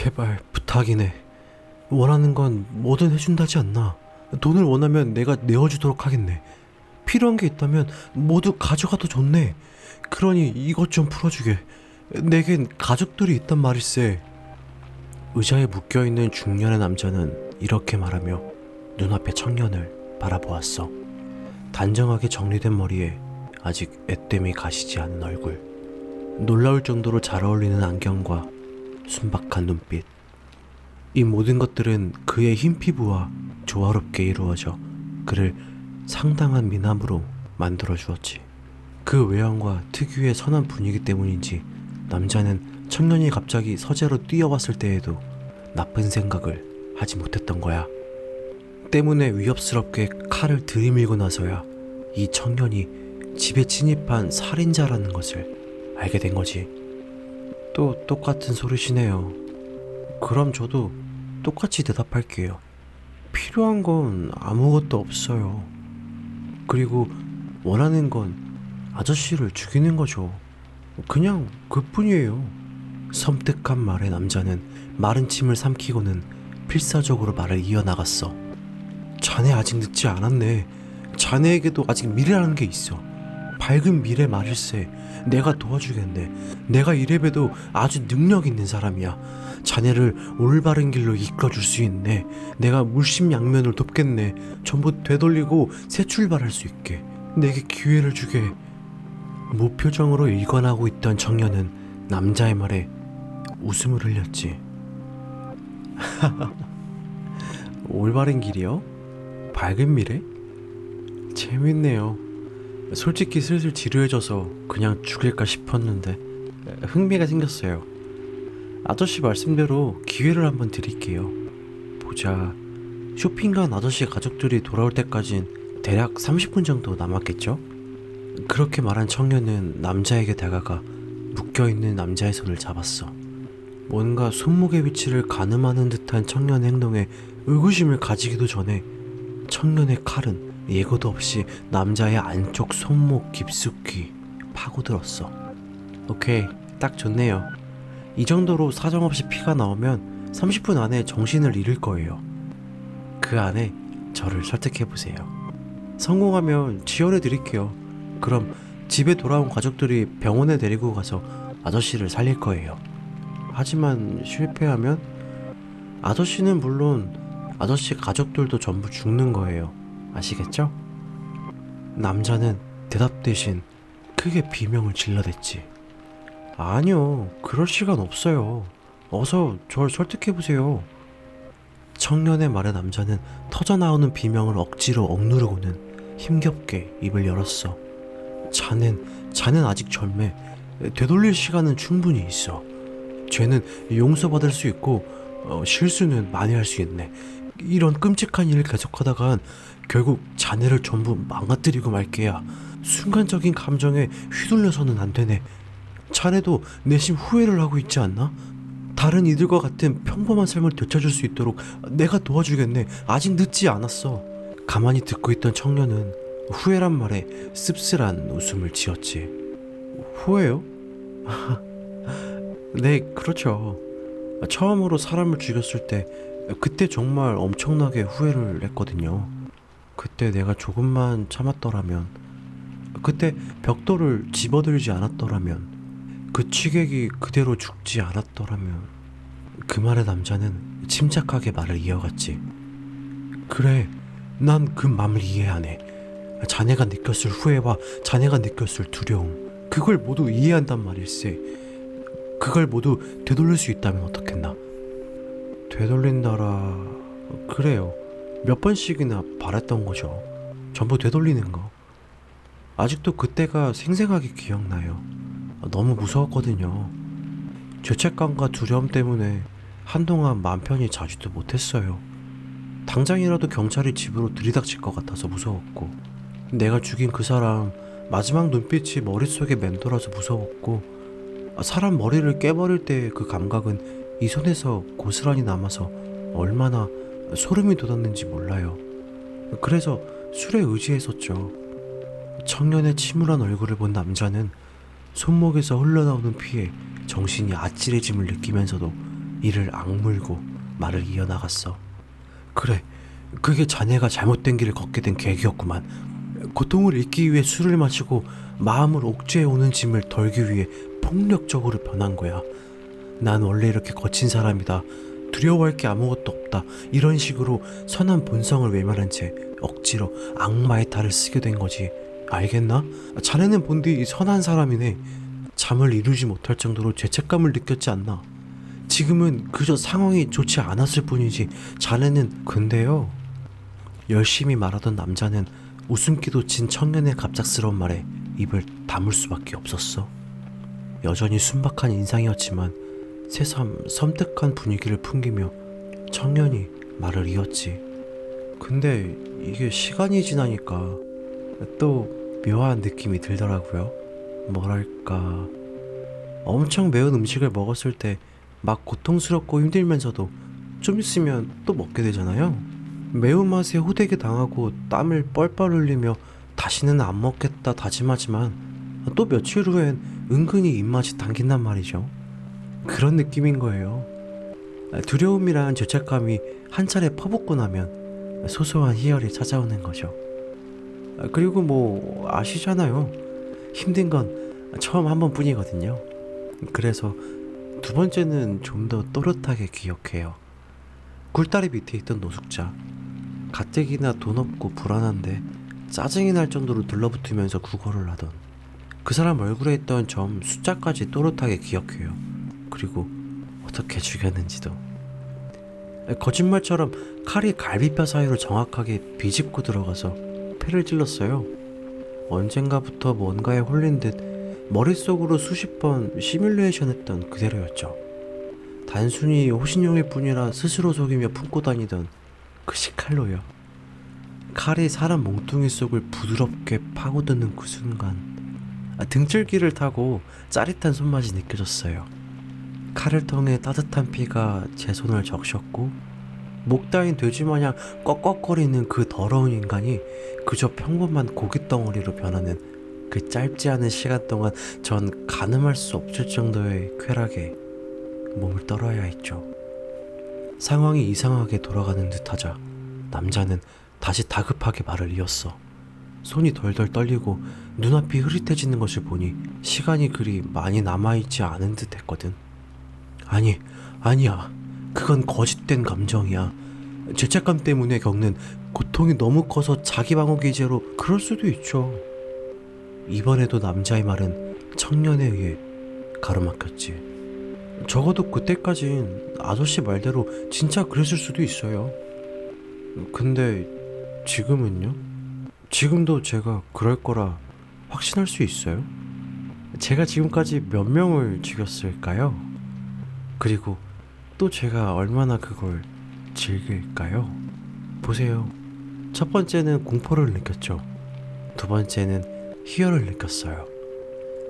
제발 부탁이네. 원하는 건 뭐든 해준다지 않나. 돈을 원하면 내가 내어주도록 하겠네. 필요한 게 있다면 모두 가져가도 좋네. 그러니 이것 좀 풀어주게. 내겐 가족들이 있단 말일세. 의자에 묶여있는 중년의 남자는 이렇게 말하며 눈앞의 청년을 바라보았어. 단정하게 정리된 머리에 아직 애땜이 가시지 않은 얼굴, 놀라울 정도로 잘 어울리는 안경과 순박한 눈빛. 이 모든 것들은 그의 흰 피부와 조화롭게 이루어져 그를 상당한 미남으로 만들어 주었지. 그 외형과 특유의 선한 분위기 때문인지 남자는 청년이 갑자기 서재로 뛰어왔을 때에도 나쁜 생각을 하지 못했던 거야. 때문에 위협스럽게 칼을 들이밀고 나서야 이 청년이 집에 침입한 살인자라는 것을 알게 된 거지. 또 똑같은 소리시네요. 그럼 저도 똑같이 대답할게요. 필요한 건 아무것도 없어요. 그리고 원하는 건 아저씨를 죽이는 거죠. 그냥 그뿐이에요. 섬뜩한 말에 남자는 마른 침을 삼키고는 필사적으로 말을 이어나갔어. 자네 아직 늦지 않았네. 자네에게도 아직 미래라는 게 있어. 밝은 미래 말일세. 내가 도와주겠네. 내가 이래봬도 아주 능력 있는 사람이야. 자네를 올바른 길로 이끌어줄 수 있네. 내가 물심양면을 돕겠네. 전부 되돌리고 새 출발할 수 있게 내게 기회를 주게. 무표정으로 일관하고 있던 청년은 남자의 말에 웃음을 흘렸지. 올바른 길이요? 밝은 미래? 재밌네요. 솔직히 슬슬 지루해져서 그냥 죽일까 싶었는데 흥미가 생겼어요. 아저씨 말씀대로 기회를 한번 드릴게요. 보자. 쇼핑 간 아저씨 가족들이 돌아올 때까진 대략 30분 정도 남았겠죠? 그렇게 말한 청년은 남자에게 다가가 묶여있는 남자의 손을 잡았어. 뭔가 손목의 위치를 가늠하는 듯한 청년의 행동에 의구심을 가지기도 전에 청년의 칼은 예고도 없이 남자의 안쪽 손목 깊숙이 파고들었어. 오케이, 딱 좋네요. 이 정도로 사정없이 피가 나오면 30분 안에 정신을 잃을 거예요. 그 안에 저를 설득해보세요. 성공하면 지원해드릴게요. 그럼 집에 돌아온 가족들이 병원에 데리고 가서 아저씨를 살릴 거예요. 하지만 실패하면 아저씨는 물론 아저씨 가족들도 전부 죽는 거예요. 아시겠죠? 남자는 대답 대신 크게 비명을 질러댔지. 아니요, 그럴 시간 없어요. 어서 절 설득해보세요. 청년의 말에 남자는 터져나오는 비명을 억지로 억누르고는 힘겹게 입을 열었어. 자넨 아직 젊네. 되돌릴 시간은 충분히 있어. 죄는 용서받을 수 있고 실수는 만회할 수 있네. 이런 끔찍한 일을 계속하다간 결국 자네를 전부 망가뜨리고 말게야. 순간적인 감정에 휘둘려서는 안 되네. 자네도 내심 후회를 하고 있지 않나? 다른 이들과 같은 평범한 삶을 되찾을 수 있도록 내가 도와주겠네. 아직 늦지 않았어. 가만히 듣고 있던 청년은 후회란 말에 씁쓸한 웃음을 지었지. 후회요? 네, 그렇죠. 처음으로 사람을 죽였을 때 그때 정말 엄청나게 후회를 했거든요. 그때 내가 조금만 참았더라면, 그때 벽돌을 집어들지 않았더라면, 그 취객이 그대로 죽지 않았더라면. 그 말에 남자는 침착하게 말을 이어갔지. 그래, 난 그 마음을 이해하네. 자네가 느꼈을 후회와 자네가 느꼈을 두려움, 그걸 모두 이해한단 말일세. 그걸 모두 되돌릴 수 있다면 어떻겠나? 되돌린다라... 그래요. 몇 번씩이나 바랬던 거죠. 전부 되돌리는 거. 아직도 그때가 생생하게 기억나요. 너무 무서웠거든요. 죄책감과 두려움 때문에 한동안 맘 편히 자지도 못했어요. 당장이라도 경찰이 집으로 들이닥칠 것 같아서 무서웠고, 내가 죽인 그 사람 마지막 눈빛이 머릿속에 맴돌아서 무서웠고, 사람 머리를 깨버릴 때 그 감각은 이 손에서 고스란히 남아서 얼마나 소름이 돋았는지 몰라요. 그래서 술에 의지했었죠. 청년의 침울한 얼굴을 본 남자는 손목에서 흘러나오는 피에 정신이 아찔해짐을 느끼면서도 이를 악물고 말을 이어나갔어. 그래, 그게 자네가 잘못된 길을 걷게 된 계기였구만. 고통을 잊기 위해 술을 마시고 마음을 옥죄해 오는 짐을 덜기 위해 폭력적으로 변한 거야. 난 원래 이렇게 거친 사람이다. 두려워할 게 아무것도 없다. 이런 식으로 선한 본성을 외면한 채 억지로 악마의 탈을 쓰게 된 거지. 알겠나? 자네는 본디 선한 사람이네. 잠을 이루지 못할 정도로 죄책감을 느꼈지 않나? 지금은 그저 상황이 좋지 않았을 뿐이지. 자네는 근데요. 열심히 말하던 남자는 웃음기도 진 청년의 갑작스러운 말에 입을 다물 수밖에 없었어. 여전히 순박한 인상이었지만 새삼 섬뜩한 분위기를 풍기며 청년이 말을 이었지. 근데 이게 시간이 지나니까 또 묘한 느낌이 들더라고요. 뭐랄까, 엄청 매운 음식을 먹었을 때 막 고통스럽고 힘들면서도 좀 있으면 또 먹게 되잖아요. 매운맛에 호되게 당하고 땀을 뻘뻘 흘리며 다시는 안 먹겠다 다짐하지만 또 며칠 후엔 은근히 입맛이 당긴단 말이죠. 그런 느낌인 거예요. 두려움이란 죄책감이 한 차례 퍼붓고 나면 소소한 희열이 찾아오는 거죠. 그리고 뭐 아시잖아요. 힘든 건 처음 한 번뿐이거든요. 그래서 두 번째는 좀 더 또렷하게 기억해요. 굴다리 밑에 있던 노숙자. 가뜩이나 돈 없고 불안한데 짜증이 날 정도로 들러붙으면서 구걸을 하던 그 사람 얼굴에 있던 점 숫자까지 또렷하게 기억해요. 그리고 어떻게 죽였는지도. 거짓말처럼 칼이 갈비뼈 사이로 정확하게 비집고 들어가서 폐를 찔렀어요. 언젠가부터 뭔가에 홀린 듯 머릿속으로 수십 번 시뮬레이션 했던 그대로였죠. 단순히 호신용일 뿐이라 스스로 속이며 품고 다니던 그 시칼로요. 칼이 사람 몽둥이 속을 부드럽게 파고드는 그 순간 등줄기를 타고 짜릿한 손맛이 느껴졌어요. 칼을 통해 따뜻한 피가 제 손을 적셨고 목 따인 돼지 마냥 꺽꺽거리는 그 더러운 인간이 그저 평범한 고깃덩어리로 변하는 그 짧지 않은 시간 동안 전 가늠할 수 없을 정도의 쾌락에 몸을 떨어야 했죠. 상황이 이상하게 돌아가는 듯하자 남자는 다시 다급하게 말을 이었어. 손이 덜덜 떨리고 눈앞이 흐릿해지는 것을 보니 시간이 그리 많이 남아있지 않은 듯 했거든. 아니야. 그건 거짓된 감정이야. 죄책감 때문에 겪는 고통이 너무 커서 자기 방어 기제로 그럴 수도 있죠. 이번에도 남자의 말은 청년에 의해 가로막혔지. 적어도 그때까진 아저씨 말대로 진짜 그랬을 수도 있어요. 근데 지금은요? 지금도 제가 그럴 거라 확신할 수 있어요? 제가 지금까지 몇 명을 죽였을까요? 그리고 또 제가 얼마나 그걸 즐길까요? 보세요. 첫 번째는 공포를 느꼈죠. 두 번째는 희열을 느꼈어요.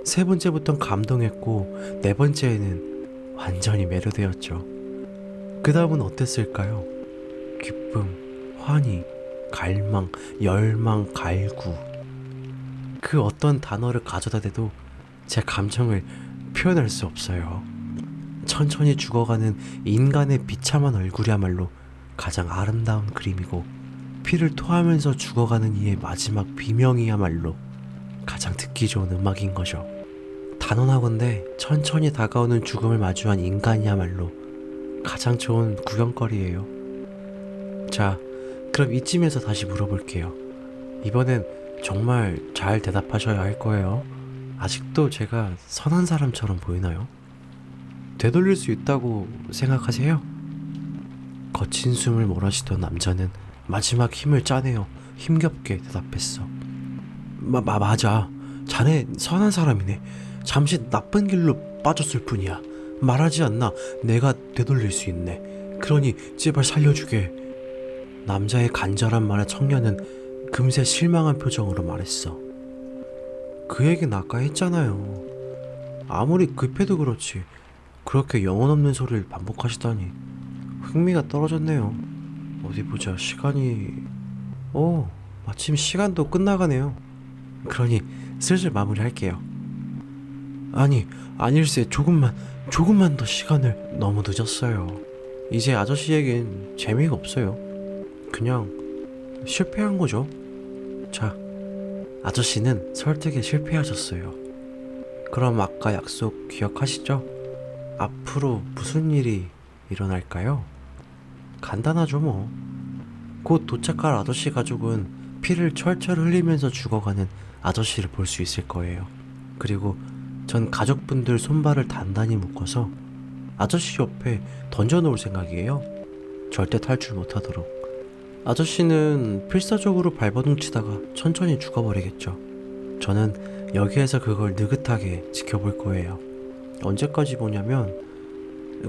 세 번째부턴 감동했고 네 번째에는 완전히 매료되었죠. 그 다음은 어땠을까요? 기쁨, 환희, 갈망, 열망, 갈구. 그 어떤 단어를 가져다 대도 제 감정을 표현할 수 없어요. 천천히 죽어가는 인간의 비참한 얼굴이야말로 가장 아름다운 그림이고 피를 토하면서 죽어가는 이의 마지막 비명이야말로 가장 듣기 좋은 음악인 거죠. 단언하건대 천천히 다가오는 죽음을 마주한 인간이야말로 가장 좋은 구경거리예요. 자, 그럼 이쯤에서 다시 물어볼게요. 이번엔 정말 잘 대답하셔야 할 거예요. 아직도 제가 선한 사람처럼 보이나요? 되돌릴 수 있다고 생각하세요? 거친 숨을 몰아쉬던 남자는 마지막 힘을 짜내어 힘겹게 대답했어. 맞아. 자네 선한 사람이네. 잠시 나쁜 길로 빠졌을 뿐이야. 말하지 않나 내가 되돌릴 수 있네. 그러니 제발 살려주게. 남자의 간절한 말에 청년은 금세 실망한 표정으로 말했어. 그 얘기는 아까 했잖아요. 아무리 급해도 그렇지 그렇게 영혼 없는 소리를 반복하시다니 흥미가 떨어졌네요. 어디 보자. 시간이... 마침 시간도 끝나가네요. 그러니 슬슬 마무리할게요. 아닐세. 조금만 조금만 더 시간을. 너무 늦었어요. 이제 아저씨에겐 재미가 없어요. 그냥 실패한 거죠. 자, 아저씨는 설득에 실패하셨어요. 그럼 아까 약속 기억하시죠? 앞으로 무슨 일이 일어날까요? 간단하죠 뭐. 곧 도착할 아저씨 가족은 피를 철철 흘리면서 죽어가는 아저씨를 볼 수 있을 거예요. 그리고 전 가족분들 손발을 단단히 묶어서 아저씨 옆에 던져놓을 생각이에요. 절대 탈출 못하도록. 아저씨는 필사적으로 발버둥치다가 천천히 죽어버리겠죠. 저는 여기에서 그걸 느긋하게 지켜볼 거예요. 언제까지 보냐면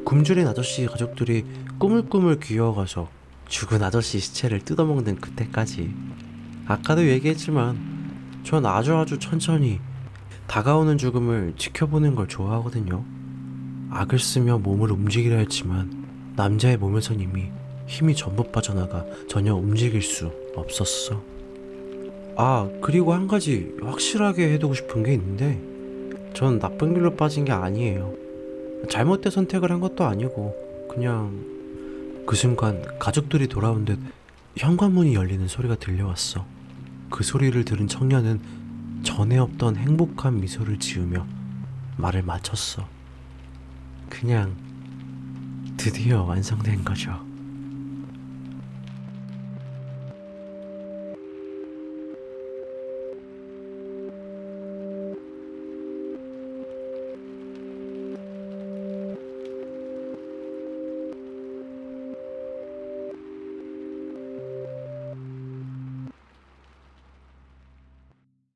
굶주린 아저씨 가족들이 꾸물꾸물 기어가서 죽은 아저씨 시체를 뜯어먹는 그때까지. 아까도 얘기했지만 전 아주 천천히 다가오는 죽음을 지켜보는 걸 좋아하거든요. 악을 쓰며 몸을 움직이려 했지만 남자의 몸에선 이미 힘이 전부 빠져나가 전혀 움직일 수 없었어. 아, 그리고 한 가지 확실하게 해두고 싶은 게 있는데, 전 나쁜 길로 빠진 게 아니에요. 잘못된 선택을 한 것도 아니고 그냥 그 순간 가족들이 돌아온 듯 현관문이 열리는 소리가 들려왔어. 그 소리를 들은 청년은 전에 없던 행복한 미소를 지으며 말을 마쳤어. 그냥 드디어 완성된 거죠.